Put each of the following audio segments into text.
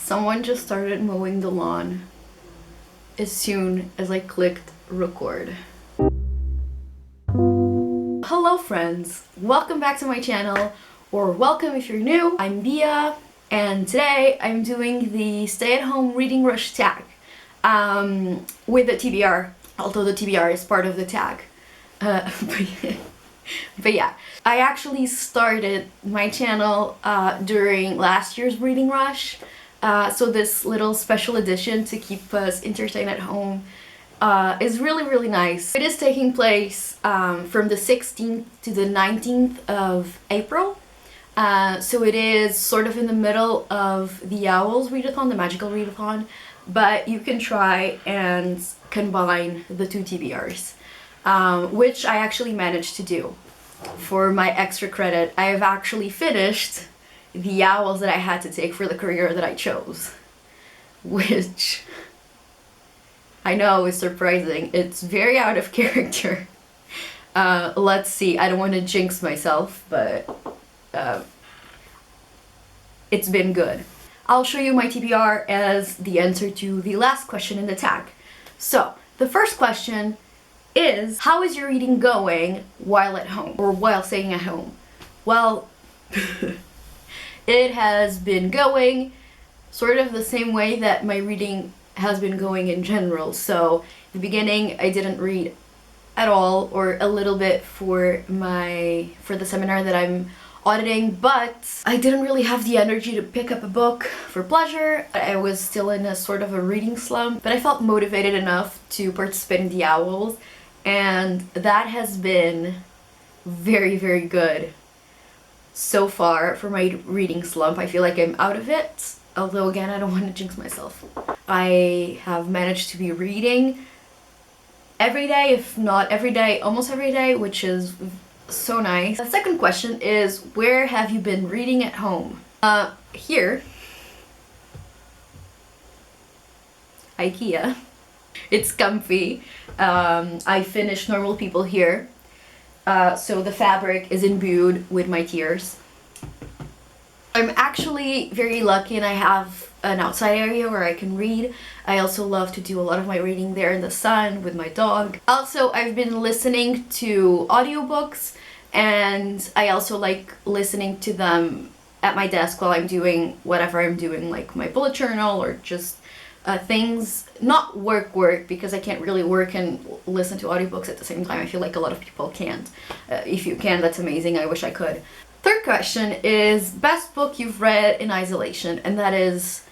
Someone just started mowing the lawn as soon as I clicked record. Hello friends, welcome back to my channel, or welcome if you're new. I'm Bia, and today I'm doing the stay-at-home reading rush tag with the TBR, although the TBR is part of the tag. But yeah, I actually started my channel during last year's Reading Rush. So this little special edition to keep us entertained at home is really nice. It is taking place from the 16th to the 19th of April. So it is sort of in the middle of the Owls readathon, the magical readathon, but you can try and combine the two TBRs, which I actually managed to do. For my extra credit, I have actually finished the Owls that I had to take for the career that I chose, which I know is surprising. It's very out of character. Let's see, I don't want to jinx myself, but it's been good. I'll show you my TBR as the answer to the last question in the tag. So, the first question is, how is your reading going while at home, or while staying at home? Well, it has been going sort of the same way that my reading has been going in general. So, in the beginning, I didn't read at all, or a little bit for the seminar that I'm auditing, but I didn't really have the energy to pick up a book for pleasure. I was still in a sort of a reading slump, but I felt motivated enough to participate in the Owls, and that has been very good so far for my reading slump. I feel like I'm out of it, although again, I don't want to jinx myself. I have managed to be reading every day, if not every day, almost every day, which is so nice. The second question is, where have you been reading at home? Here. IKEA. It's comfy. I finished Normal People here. So the fabric is imbued with my tears. I'm actually very lucky and I have an outside area where I can read. I also love to do a lot of my reading there in the sun with my dog. Also, I've been listening to audiobooks, and I also like listening to them at my desk while I'm doing whatever I'm doing, like my bullet journal or just things, not work, because I can't really work and listen to audiobooks at the same time. I feel like a lot of people can't. If you can, that's amazing. I wish I could. Third question is, best book you've read in isolation, and that is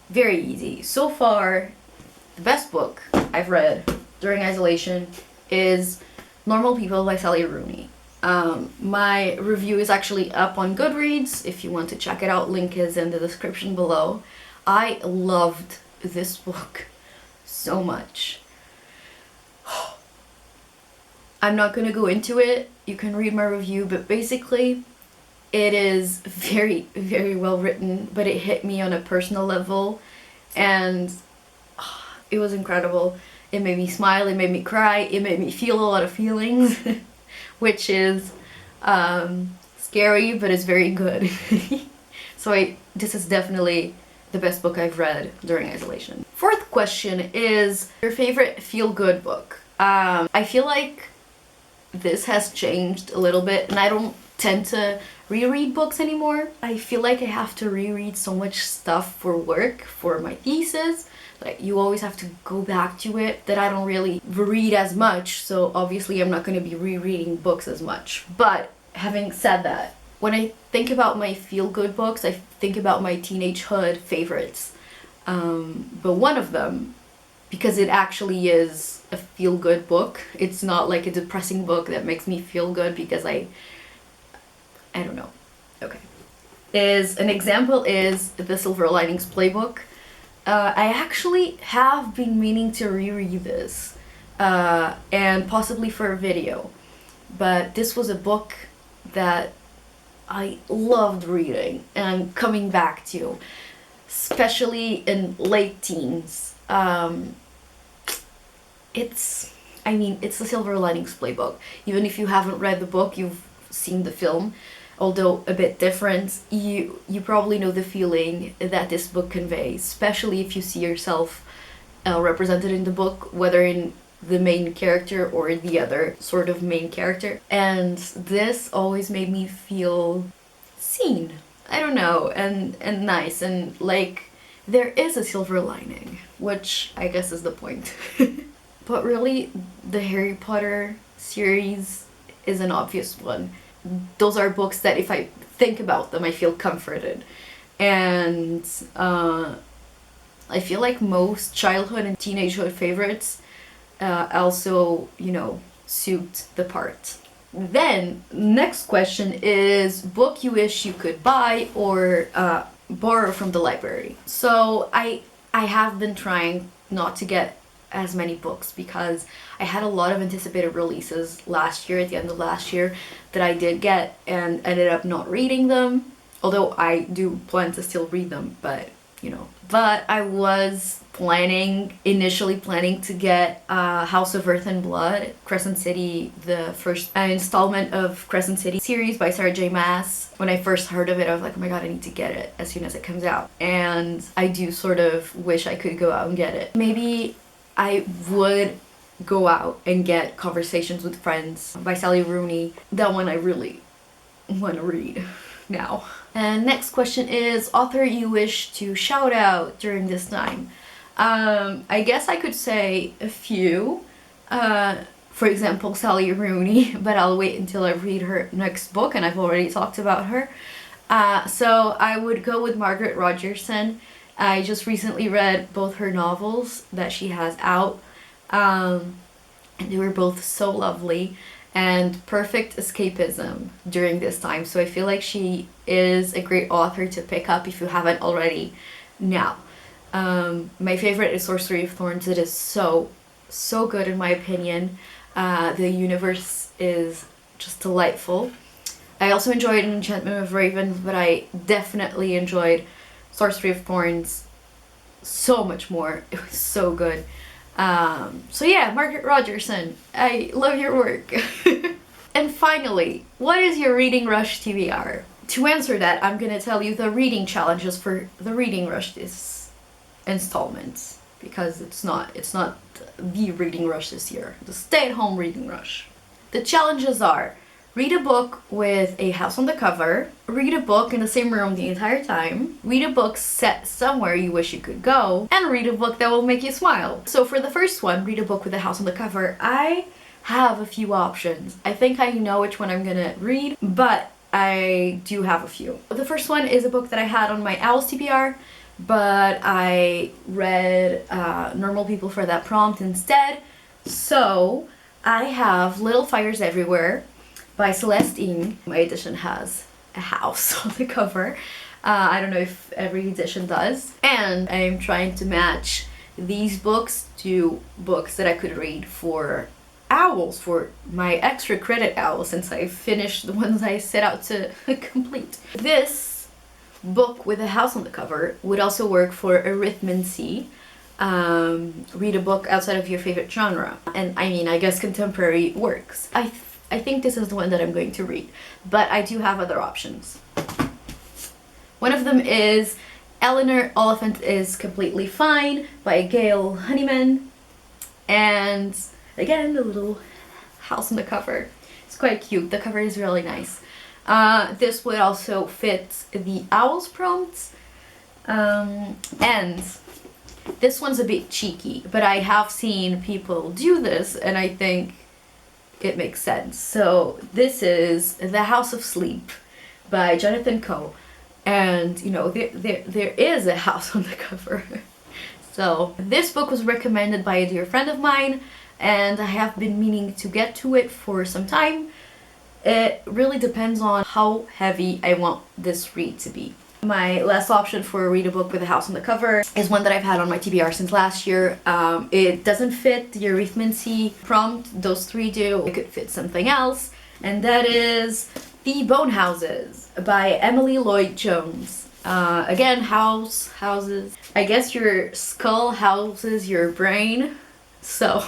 very easy. So far, the best book I've read during isolation is Normal People by Sally Rooney. My review is actually up on Goodreads. If you want to check it out, link is in the description below. I loved this book so much. I'm not gonna go into it. You can read my review, but basically it is very well written, but it hit me on a personal level, and it was incredible. It made me smile, it made me cry, it made me feel a lot of feelings, which is scary, but it's very good. So this is definitely the best book I've read during isolation. Fourth question is, your favorite feel-good book? I feel like this has changed a little bit, and I don't tend to reread books anymore. I feel like I have to reread so much stuff for work, for my thesis, that you always have to go back to it, that I don't really read as much, so obviously I'm not going to be rereading books as much. But having said that, when I think about my feel-good books, I think about my teenagehood favorites. But one of them, because it actually is a feel-good book, it's not like a depressing book that makes me feel good because I don't know. Okay. An example is The Silver Linings Playbook. I actually have been meaning to reread this, and possibly for a video. But this was a book that I loved reading and coming back to, especially in late teens. It's The Silver Linings Playbook. Even if you haven't read the book, you've seen the film. although a bit different. You probably know the feeling that this book conveys, especially if you see yourself represented in the book, whether in the main character or the other sort of main character. And this always made me feel seen. I don't know, and nice, and like there is a silver lining, which I guess is the point. But really, the Harry Potter series is an obvious one. Those are books that if I think about them, I feel comforted. And I feel like most childhood and teenagehood favorites also, you know, suit the part. Then, next question is book you wish you could buy or borrow from the library. So I have been trying not to get as many books because I had a lot of anticipated releases last year, at the end of last year, that I did get and ended up not reading them. Although I do plan to still read them, but you know. But I was initially planning to get House of Earth and Blood, Crescent City, the first installment of Crescent City series by Sarah J Maas. When I first heard of it, I was like, oh my god, I need to get it as soon as it comes out. And I do sort of wish I could go out and get it. Maybe I would go out and get Conversations with Friends by Sally Rooney. That one I really want to read now. And next question is author you wish to shout out during this time. I guess I could say a few. For example, Sally Rooney, but I'll wait until I read her next book, and I've already talked about her. So I would go with Margaret Rogerson. I just recently read both her novels that she has out, and they were both so lovely and perfect escapism during this time. So I feel like she is a great author to pick up if you haven't already now. My favorite is Sorcery of Thorns. It is so good in my opinion. The universe is just delightful. I also enjoyed Enchantment of Ravens, but I definitely enjoyed Sorcery of Thorns so much more. It was so good. So yeah, Margaret Rogerson, I love your work. And finally, what is your Reading Rush TBR? To answer that, I'm gonna tell you the reading challenges for the Reading Rush this installment, because it's not the Reading Rush this year, the stay-at-home Reading Rush. The challenges are: read a book with a house on the cover, read a book in the same room the entire time, read a book set somewhere you wish you could go, and read a book that will make you smile. So for the first one, read a book with a house on the cover, I have a few options. I think I know which one I'm gonna read, but I do have a few. The first one is a book that I had on my Owls TBR, but I read Normal People for that prompt instead. So I have Little Fires Everywhere by Celestine. My edition has a house on the cover. I don't know if every edition does. And I'm trying to match these books to books that I could read for owls, for my extra credit owls, since I finished the ones I set out to complete. This book with a house on the cover would also work for arithmancy. Read a book outside of your favorite genre. And I mean, I guess contemporary works. I think this is the one that I'm going to read, but I do have other options. One of them is Eleanor Oliphant is Completely Fine by Gail Honeyman. And again, the little house on the cover. It's quite cute. The cover is really nice. This would also fit the owls prompts. And this one's a bit cheeky, but I have seen people do this, and I think it makes sense. So this is The House of Sleep by Jonathan Coe, and you know there is a house on the cover. So this book was recommended by a dear friend of mine, and I have been meaning to get to it for some time. It really depends on how heavy I want this read to be. My last option for read a book with a house on the cover is one that I've had on my TBR since last year. It doesn't fit the arithmancy prompt, those three do. It could fit something else, and that is The Bone Houses by Emily Lloyd Jones. Again, houses. I guess your skull houses your brain, so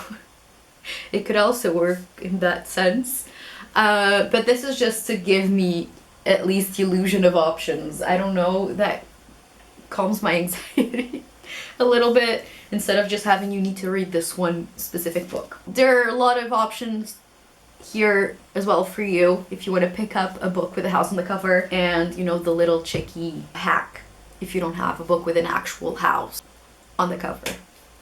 it could also work in that sense. But this is just to give me at least the illusion of options. I don't know, that calms my anxiety a little bit, instead of just having you need to read this one specific book. There are a lot of options here as well for you if you want to pick up a book with a house on the cover, and you know, the little chicky hack if you don't have a book with an actual house on the cover.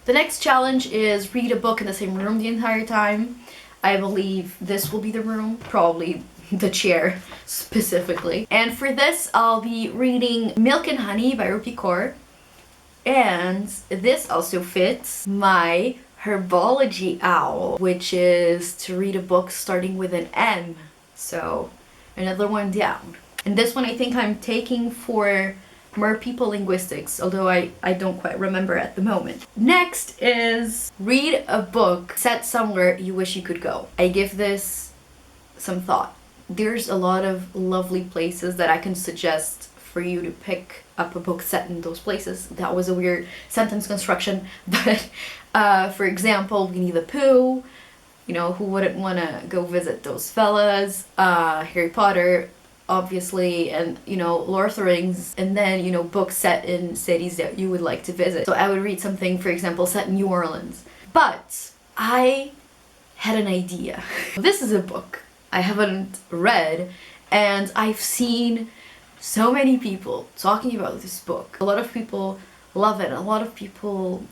The next challenge is read a book in the same room the entire time. I believe this will be the room, probably the chair specifically. And for this, I'll be reading Milk and Honey by Rupi Kaur. And this also fits my herbology owl, which is to read a book starting with an M. So another one down. And this one I think I'm taking for Mer People Linguistics, although I don't quite remember at the moment. Next is read a book set somewhere you wish you could go. I give this some thought. There's a lot of lovely places that I can suggest for you to pick up a book set in those places. That was a weird sentence construction, but for example, Winnie the Pooh, you know, who wouldn't want to go visit those fellas? Harry Potter, obviously, and you know, Lord of the Rings, and then, you know, books set in cities that you would like to visit. So I would read something, for example, set in New Orleans. But I had an idea. This is a book I haven't read, and I've seen so many people talking about this book. A lot of people love it, a lot of people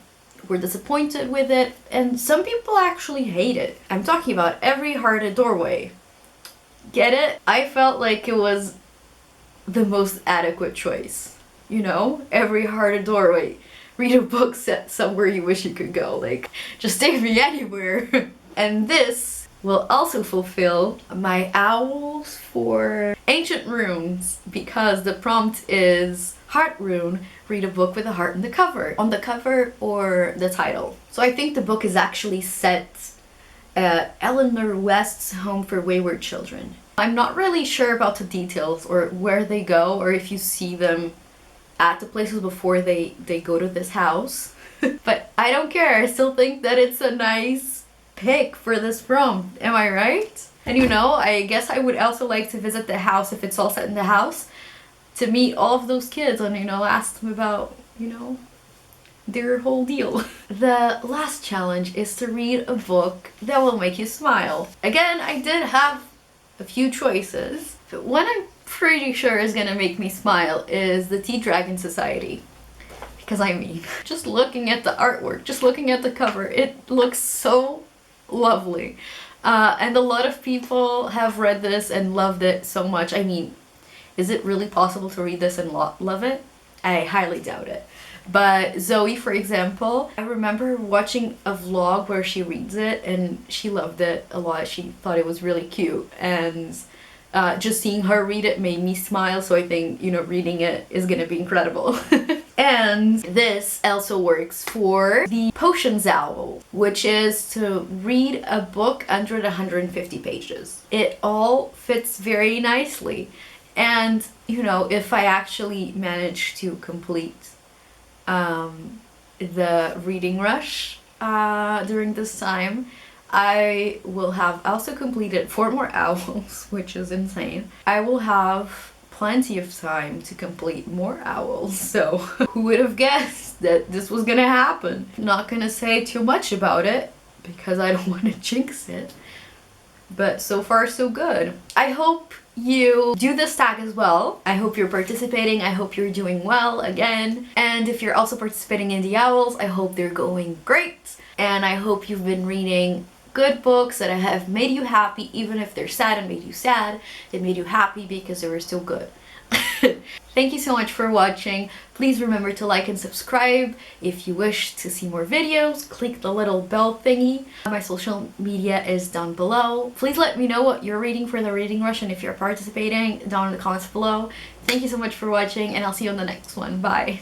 were disappointed with it, and some people actually hate it. I'm talking about Every Heart a Doorway. Get it? I felt like it was the most adequate choice. You know? Every Heart a Doorway. Read a book set somewhere you wish you could go. Like, just take me anywhere. And this will also fulfill my owls for ancient runes, because the prompt is heart rune, read a book with a heart in the cover. On the cover or the title. So I think the book is actually set at Eleanor West's Home for Wayward Children. I'm not really sure about the details or where they go, or if you see them at the places before they go to this house. But I don't care, I still think that it's a nice pick for this prompt. Am I right? And you know, I guess I would also like to visit the house if it's all set in the house, to meet all of those kids and, you know, ask them about, you know, their whole deal. The last challenge is to read a book that will make you smile. Again, I did have a few choices, but one I'm pretty sure is gonna make me smile is the Tea Dragon Society. Because I mean, just looking at the artwork, just looking at the cover, it looks so lovely. And a lot of people have read this and loved it so much. I mean, is it really possible to read this and love it? I highly doubt it. But Zoe, for example, I remember watching a vlog where she reads it and she loved it a lot. She thought it was really cute, and just seeing her read it made me smile, so I think, you know, reading it is gonna be incredible. And this also works for the Potions Owl, which is to read a book under 150 pages. It all fits very nicely. And, you know, if I actually manage to complete the Reading Rush during this time, I will have also completed 4 more owls, which is insane. I will have plenty of time to complete more owls, so who would have guessed that this was gonna happen? Not gonna say too much about it because I don't want to jinx it, but so far so good. I hope you do this tag as well. I hope you're participating. I hope you're doing well again. And if you're also participating in the owls, I hope they're going great. And I hope you've been reading good books that have made you happy, even if they're sad and made you sad. They made you happy because they were still good. Thank you so much for watching. Please remember to like and subscribe. If you wish to see more videos, click the little bell thingy. My social media is down below. Please let me know what you're reading for the Reading Rush, and if you're participating, down in the comments below. Thank you so much for watching, and I'll see you on the next one. Bye!